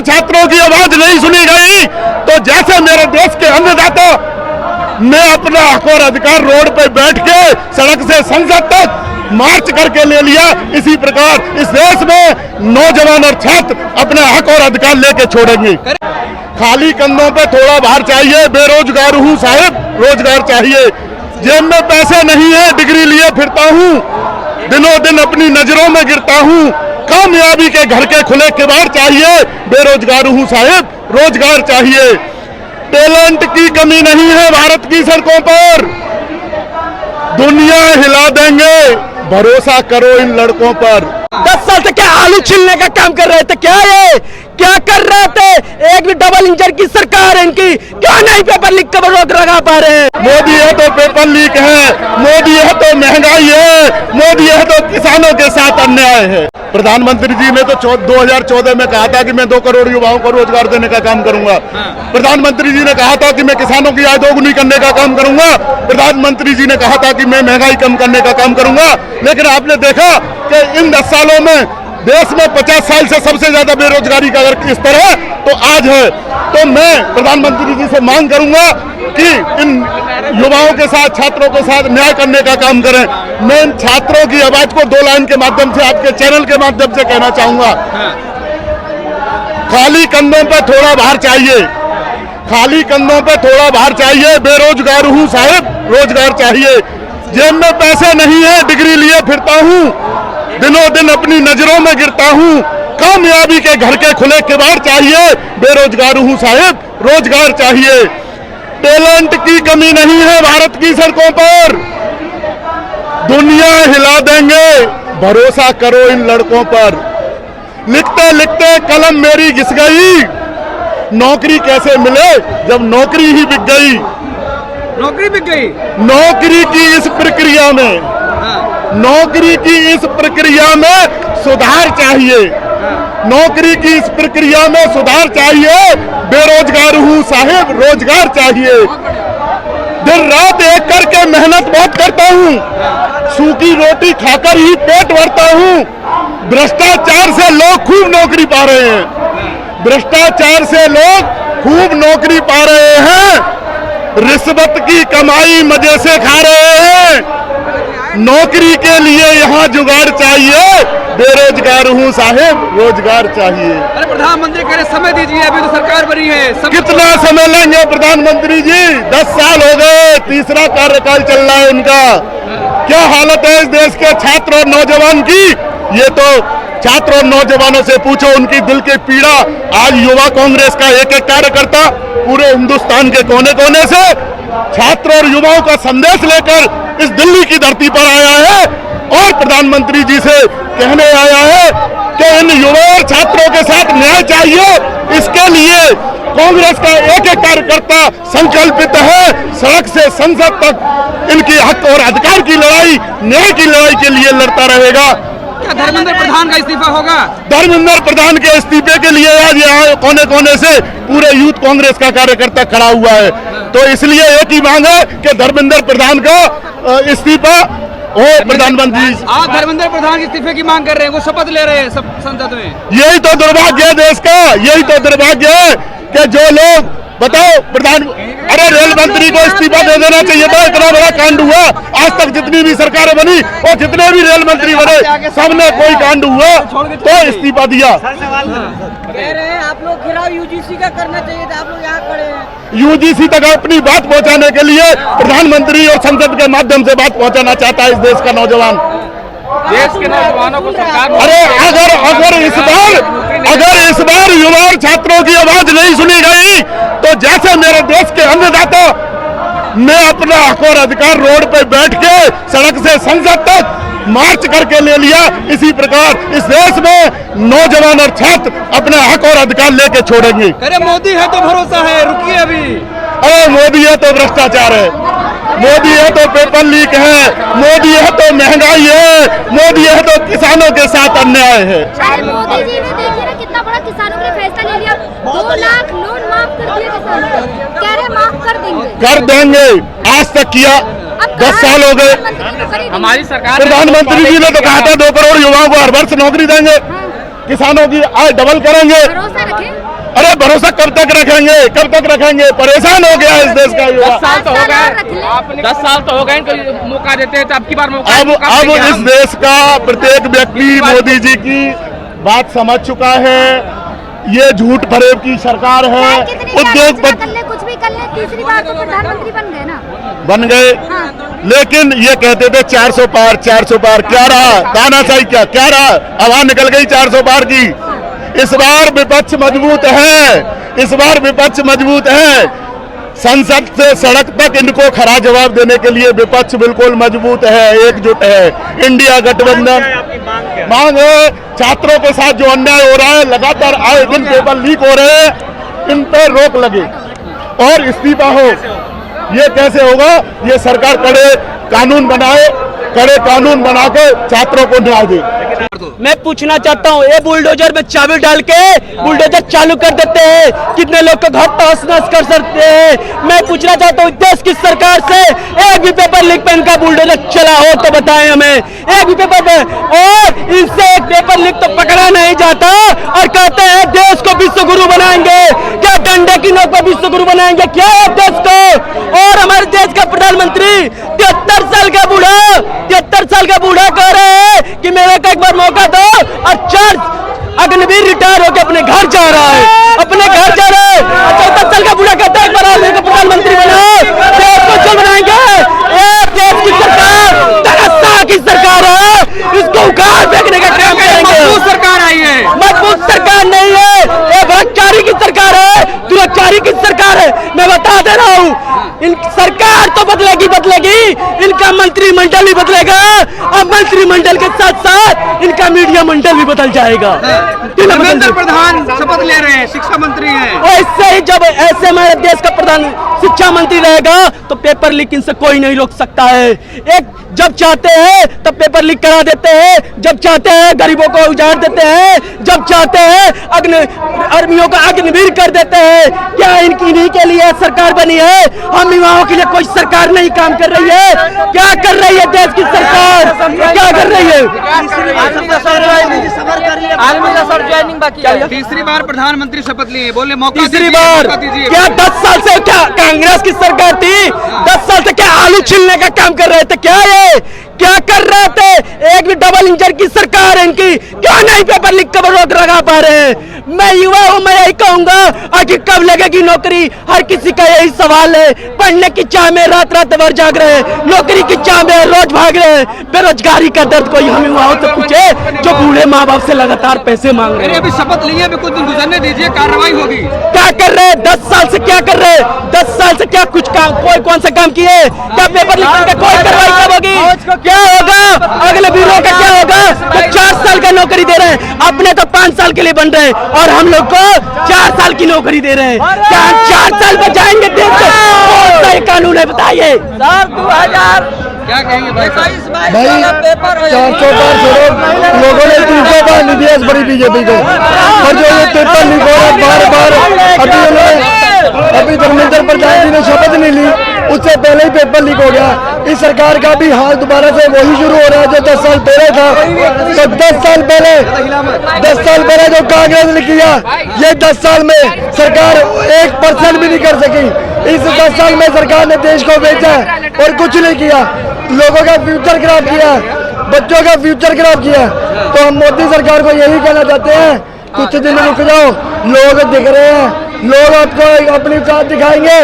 छात्रों की आवाज नहीं सुनी गई तो जैसे मेरे देश के अन्नदाता ने अपना हक और अधिकार रोड पे बैठ के सड़क से संसद तक मार्च करके ले लिया, इसी प्रकार इस देश में नौजवान और छात्र अपना हक और अधिकार लेके छोड़ेंगे। खाली कंधों पे थोड़ा भार चाहिए, बेरोजगार हूँ साहब, रोजगार चाहिए। जेब में पैसे नहीं है, डिग्री लिए फिरता हूँ, दिनों दिन अपनी नजरों में गिरता हूँ। कामयाबी के घर के खुले किवाड़ चाहिए, बेरोजगार हूँ साहब, रोजगार चाहिए। टैलेंट की कमी नहीं है भारत की सड़कों पर, दुनिया हिला देंगे, भरोसा करो इन लड़कों पर। 10 साल से क्या आलू छीलने का काम कर रहे थे? क्या कर रहे थे? एक भी डबल इंजन की सरकार है इनकी, क्यों नहीं पेपर लीक का रोक लगा पा रहे हैं? मोदी है तो पेपर लीक है, मोदी है तो महंगाई है, मोदी है तो किसानों के साथ अन्याय है। प्रधानमंत्री जी ने तो 2014 में कहा था कि मैं 2 करोड़ युवाओं को रोजगार देने का काम करूंगा। प्रधानमंत्री जी ने कहा था कि मैं किसानों की आय दोगुनी करने का काम करूंगा। प्रधानमंत्री जी ने कहा था कि मैं महंगाई कम करने का काम करूंगा। लेकिन आपने देखा कि इन 10 सालों में देश में 50 साल से सबसे ज्यादा बेरोजगारी का अगर इस तरह तो आज है। तो मैं प्रधानमंत्री जी से मांग करूंगा कि इन युवाओं के साथ, छात्रों के साथ न्याय करने का काम करें। मैं इन छात्रों की आवाज को 2 लाइन के माध्यम से आपके चैनल के माध्यम से कहना चाहूंगा। खाली कंधों पे थोड़ा भार चाहिए, खाली कंधों पे थोड़ा भार चाहिए, बेरोजगार हूँ साहब, रोजगार चाहिए। जेब में पैसे नहीं है, डिग्री लिए फिरता हूँ, दिनों दिन अपनी नजरों में गिरता हूँ। कामयाबी के घर के खुले किवाड़ चाहिए, बेरोजगार हूँ साहब, रोजगार चाहिए। टैलेंट की कमी नहीं है भारत की सड़कों पर, दुनिया हिला देंगे, भरोसा करो इन लड़कों पर। लिखते लिखते कलम मेरी घिस गई, नौकरी कैसे मिले जब नौकरी ही बिक गई। नौकरी बिक गई। नौकरी की इस प्रक्रिया में, नौकरी की इस प्रक्रिया में सुधार चाहिए, नौकरी की इस प्रक्रिया में सुधार चाहिए। बेरोजगार हूँ साहब, रोजगार चाहिए। दिन रात एक करके मेहनत बहुत करता हूँ, सूखी रोटी खाकर ही पेट भरता हूँ। भ्रष्टाचार से लोग खूब नौकरी पा रहे हैं, भ्रष्टाचार से लोग खूब नौकरी पा रहे हैं। रिश्वत की कमाई मजे से खा रहे हैं, नौकरी के लिए यहाँ जुगाड़ चाहिए। बेरोजगार हूँ साहेब, रोजगार चाहिए। अरे प्रधानमंत्री कह रहे समय दीजिए, अभी तो सरकार बनी है। कितना समय लेंगे प्रधानमंत्री जी? 10 साल हो गए, तीसरा कार्यकाल चल रहा है उनका। क्या हालत है इस देश के छात्र और नौजवान की? ये तो छात्र और नौजवानों से पूछो, उनकी दिल की पीड़ा। आज युवा कांग्रेस का एक एक कार्यकर्ता पूरे हिंदुस्तान के कोने कोने से छात्र और युवाओं का संदेश लेकर इस दिल्ली की धरती पर आया है और प्रधानमंत्री जी से कहने आया है कि इन युवा और छात्रों के साथ न्याय चाहिए। इसके लिए कांग्रेस का एक एक कार्यकर्ता संकल्पित है, सड़क से संसद तक इनकी हक और अधिकार की लड़ाई, न्याय की लड़ाई के लिए लड़ता रहेगा। क्या धर्मेंद्र प्रधान का इस्तीफा होगा? धर्मेंद्र प्रधान के इस्तीफे के लिए आज यहाँ कोने कोने से पूरे यूथ कांग्रेस का कार्यकर्ता खड़ा हुआ है। तो इसलिए एक ही मांग है कि धर्मेंद्र प्रधान का इस्तीफा और प्रधानमंत्री। आप धर्मेंद्र प्रधान के इस्तीफे की मांग कर रहे हैं, वो शपथ ले रहे हैं सब संसद में। यही तो दुर्भाग्य है देश का, यही तो दुर्भाग्य है कि जो लोग, बताओ अरे रेल मंत्री को इस्तीफा दे देना चाहिए था। इतना बड़ा कांड हुआ, आज तक जितनी भी सरकारें बनी और जितने भी रेल मंत्री बने, सबने कोई कांड हुआ तो इस्तीफा दिया। कह रहे हैं आप लोग घिराव यूजीसी का करना चाहिए था, आप लोग यहाँ खड़े हैं। यूजीसी तक अपनी बात पहुंचाने के लिए प्रधानमंत्री और संसद के माध्यम से बात पहुंचाना चाहता है इस देश का नौजवान। देश के नौजवानों को सरकार, अरे अगर इस बार युवा और छात्रों की आवाज नहीं सुनी गई तो जैसे मेरे देश के अन्नदाता ने अपना हक और अधिकार रोड पे बैठ के सड़क से संसद तक मार्च करके ले लिया, इसी प्रकार इस देश में नौजवान और छात्र अपना हक और अधिकार लेके छोड़ेंगे। अरे मोदी है तो भरोसा है, रुकिए अभी। अरे मोदी है तो भ्रष्टाचार है, मोदी है तो पेपर लीक है, मोदी है तो महंगाई है, मोदी है तो किसानों के साथ अन्याय है। मोदी जी ने देखिए ना कितना बड़ा किसानों के लिए फैसला ले लिया, 2 लाख लोन माफ कर दिए किसानों को, कह रहे माफ कर देंगे। आज तक किया, 10 साल हो गए। हमारी सरकार, प्रधानमंत्री जी ने तो कहा था 2 करोड़ युवाओं को हर वर्ष नौकरी देंगे, किसानों की आय डबल करेंगे। भरोसा रखें। अरे भरोसा कब तक रखेंगे, कब तक रखेंगे? परेशान हो गया इस देश का युवा। 10 साल तो हो गए, 10 साल तो हो गए, इनको मौका देते हैं तो अब की बार मौका अब इस देश का प्रत्येक व्यक्ति मोदी जी की बात समझ चुका है। ये झूठ फरेब की सरकार है। उद्योगपति कुछ भी कर ले, तीसरी बार तो प्रधानमंत्री बन गए ना। बन गए, लेकिन ये कहते थे 400 पार, 400 पार। क्या रहा? तानाशाही क्या रहा? आवाज निकल गई 400 पार की। इस बार विपक्ष मजबूत है, इस बार विपक्ष मजबूत है। संसद से सड़क तक इनको खरा जवाब देने के लिए विपक्ष बिल्कुल मजबूत है, एकजुट है। इंडिया गठबंधन मांग है छात्रों के साथ जो अन्याय हो रहा है, लगातार आए दिन पेपर लीक हो रहे हैं, इन पर रोक लगे और इस्तीफा हो। ये कैसे होगा? ये सरकार कड़े कानून बनाए, कड़े कानून बना के छात्रों को न्याय दे। मैं पूछना चाहता हूँ, ये बुलडोजर में चाबी डाल के बुलडोजर चालू कर देते हैं, कितने लोग का घर तहस नहस कर सकते हैं। मैं पूछना चाहता हूँ देश की सरकार से, एक भी पेपर लीक पे इनका बुलडोजर चला हो तो बताएं हमें, एक भी पेपर पे। और इनसे एक पेपर लीक तो पकड़ा नहीं जाता और कहते हैं देश को विश्व गुरु बनाएंगे। क्या डंडे की नोक पर विश्व गुरु बनाएंगे क्या देश को? और हमारे देश का प्रधानमंत्री 73 साल का बूढ़ा, 73 साल का बूढ़ा कह रहे हैं कि मेरे को एक बार मौका दो, और 4 अग्निवीर रिटायर होकर अपने घर जा रहा है, अपने घर जा रहा है। 74 साल का बूढ़ा कहता है एक बार मेरे को प्रधानमंत्री बनाओ, देश को चल बनाएंगे। देश की सरकार तरसता की सरकार है, इसको उखाड़ फेंकने का काम करेंगे। मजबूत सरकार आई है, मजबूत सरकार नहीं है, ये भ्रष्टाचारी की सरकार है, दुराचारी की सरकार है। मैं बता दे रहा हूँ, इन सरकार तो बदलेगी, इनका मंत्रिमंडल भी बदलेगा और मंत्रिमंडल के साथ साथ इनका मीडिया मंडल भी बदल जाएगा। धर्मेंद्र प्रधान शपथ ले रहे हैं, शिक्षा मंत्री हैं। और इससे ही जब ऐसे हमारे देश का प्रधान शिक्षा मंत्री रहेगा तो पेपर लीक इनसे कोई नहीं रोक सकता है। एक जब चाहते हैं तब पेपर लीक करा देते हैं, जब चाहते हैं गरीबों को उजाड़ देते हैं, जब चाहते हैं आर्मियों का अग्निवीर कर देते हैं। क्या इन्हीं के लिए सरकार बनी है? हम युवाओं के लिए कोई सरकार नहीं काम कर रही है। क्या कर रही है देश की सरकार? क्या कर रही है? तीसरी बार प्रधानमंत्री शपथ लिए, बोले मौका तीसरी बार दीजिए। क्या 10 साल से क्या कांग्रेस की सरकार थी? 10 साल से क्या आलू छीलने का काम कर रहे थे? क्या ये क्या कर रहे थे? एक भी डबल इंजन की सरकार है इनकी, क्यों नहीं पेपर लीक का रोक लगा पा रहे हैं? मैं युवा हूँ, मैं यही कहूंगा आखिर कब लगेगी नौकरी? हर किसी का यही सवाल है। पढ़ने की चाह में रात भर जाग रहे हैं, नौकरी की चाह में रोज भाग रहे हैं। बेरोजगारी का दर्द कोई हम युवाओं से पूछे जो बूढ़े माँ बाप से लगातार पैसे मांग रहे हैं। अभी शपथ लिए, अभी कुछ दिन गुजरने दीजिए, कार्रवाई होगी। क्या कर रहे हैं? 10 साल से क्या कर रहे हैं? 10 साल से क्या कुछ काम, कोई कौन सा काम किए? क्या पेपर लीक करके कोई कार्रवाई कब होगी? क्या होगा? अगले ब्यूरो का क्या होगा? तो 4 साल का नौकरी दे रहे हैं, अपने तो 5 साल के लिए बन रहे हैं और हम लोग को 4 साल की नौकरी दे रहे हैं। क्या हम 4 साल बचाएंगे देश को? कौन सा ये कानून है बताइए? 2000 क्या कहेंगे भाई? 22 भाई 400 पार छोड़ो, लोगों ने 300 पार नहीं दिया इस बड़ी बीजेपी को। और जो ये पेपर लीक हो रहा है बार अभी धर्मेंद्र प्रधान जी ने शपथ नहीं ली, उससे पहले ही पेपर लीक हो गया। इस सरकार का भी हाल दोबारा से वही शुरू हो रहा है जो 10 साल पहले था। तो 10 साल पहले जो कांग्रेस ने किया, ये 10 साल में सरकार 1% भी नहीं कर सकी। इस 10 साल में सरकार ने देश को बेचा और कुछ नहीं किया, लोगों का फ्यूचर खराब किया, बच्चों का फ्यूचर खराब किया। तो हम मोदी सरकार को यही कहना चाहते हैं, कुछ दिन रुक जाओ, लोग दिख रहे हैं, लोग आपको अपनी औकात दिखाएंगे।